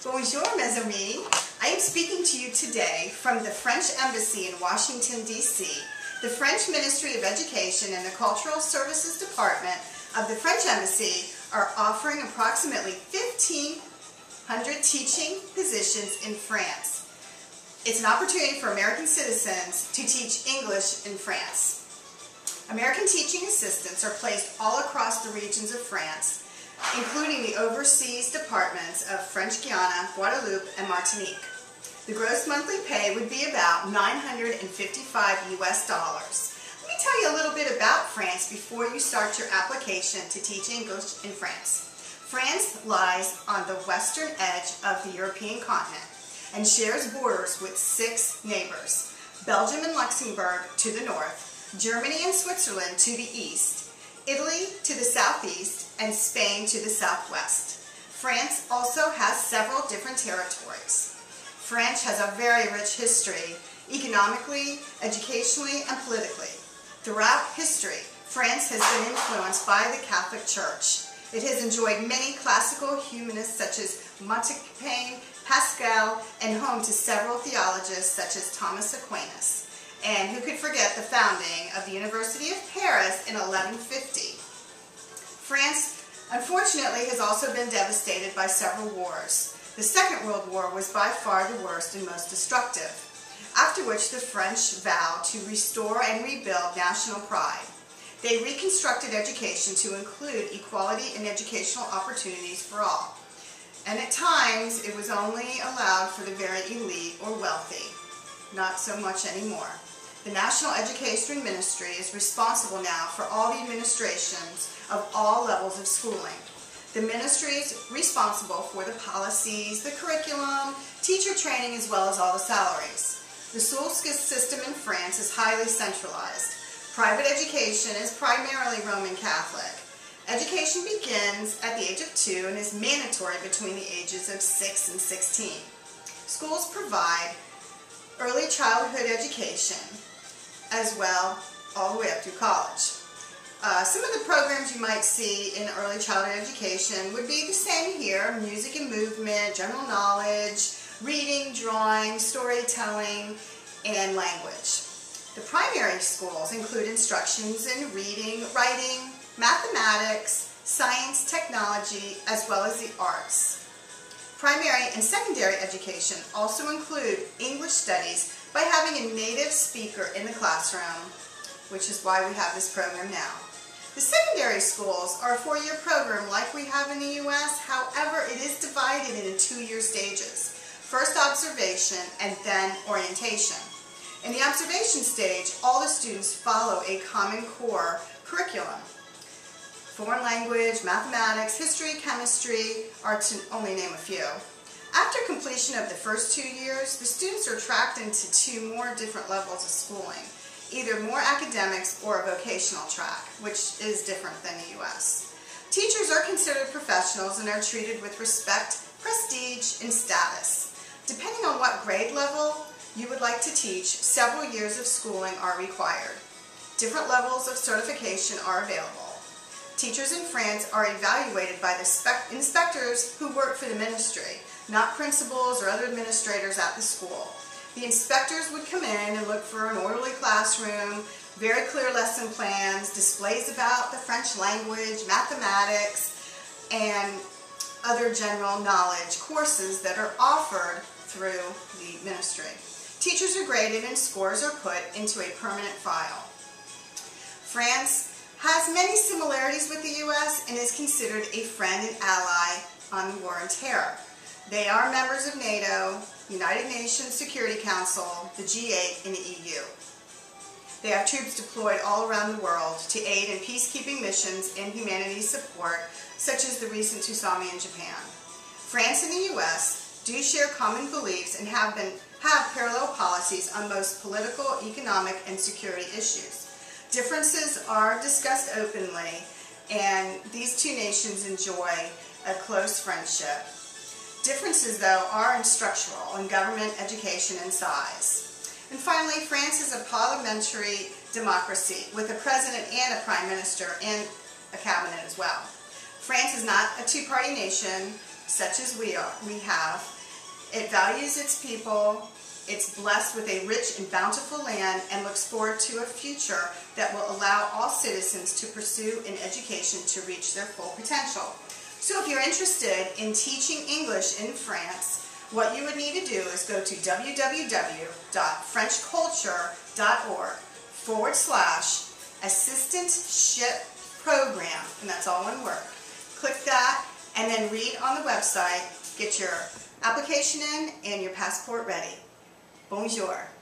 Bonjour, mes amis. I am speaking to you today from the French Embassy in Washington, D.C. The French Ministry of Education and the Cultural Services Department of the French Embassy are offering approximately 1,500 teaching positions in France. It's an opportunity for American citizens to teach English in France. American teaching assistants are placed all across the regions of France, including the overseas departments of French Guiana, Guadeloupe, and Martinique. The gross monthly pay would be about $955 US. Let me tell you a little bit about France before you start your application to teach English in France. France lies on the western edge of the European continent and shares borders with 6 neighbors: Belgium and Luxembourg to the north, Germany and Switzerland to the east, Italy to the southeast, and Spain to the southwest. France also has several different territories. France has a very rich history, economically, educationally, and politically. Throughout history, France has been influenced by the Catholic Church. It has enjoyed many classical humanists such as Montaigne, Pascal, and home to several theologians such as Thomas Aquinas. And who could forget the founding of the University of Paris in 1150. France, unfortunately, has also been devastated by several wars. The Second World War was by far the worst and most destructive, after which the French vowed to restore and rebuild national pride. They reconstructed education to include equality in educational opportunities for all. And at times, it was only allowed for the very elite or wealthy. Not so much anymore. The National Education Ministry is responsible now for all the administrations of all levels of schooling. The ministry is responsible for the policies, the curriculum, teacher training, as well as all the salaries. The school system in France is highly centralized. Private education is primarily Roman Catholic. Education begins at the age of 2 and is mandatory between the ages of 6 and 16. Schools provide early childhood education, as well all the way up through college. Some of the programs you might see in early childhood education would be the same here: music and movement, general knowledge, reading, drawing, storytelling, and language. The primary schools include instructions in reading, writing, mathematics, science, technology, as well as the arts. Primary and secondary education also include English studies by having a native speaker in the classroom, which is why we have this program now. The secondary schools are a 4-year program like we have in the U.S., however, it is divided into 2-year stages: first observation and then orientation. In the observation stage, all the students follow a common core curriculum. Foreign language, mathematics, history, chemistry are to only name a few. After completion of the first 2 years, the students are tracked into 2 more different levels of schooling, either more academics or a vocational track, which is different than the U.S. Teachers are considered professionals and are treated with respect, prestige, and status. Depending on what grade level you would like to teach, several years of schooling are required. Different levels of certification are available. Teachers in France are evaluated by the inspectors who work for the ministry, not principals or other administrators at the school. The inspectors would come in and look for an orderly classroom, very clear lesson plans, displays about the French language, mathematics, and other general knowledge courses that are offered through the ministry. Teachers are graded and scores are put into a permanent file. France has many similarities with the U.S. and is considered a friend and ally on the war on terror. They are members of NATO, United Nations Security Council, the G8, and the EU. They have troops deployed all around the world to aid in peacekeeping missions and humanities support, such as the recent tsunami in Japan. France and the U.S. do share common beliefs and have parallel policies on most political, economic, and security issues. Differences are discussed openly, and these 2 nations enjoy a close friendship. Differences, though, are in structural, in government, education, and size. And finally, France is a parliamentary democracy with a president and a prime minister and a cabinet as well. France is not a two-party nation. such as we have. It values its people, it's blessed with a rich and bountiful land, and looks forward to a future that will allow all citizens to pursue an education to reach their full potential. So if you're interested in teaching English in France, what you would need to do is go to www.frenchculture.org/assistantship program, and that's all one word. Click that and then read on the website, get your application in and your passport ready. Bonjour.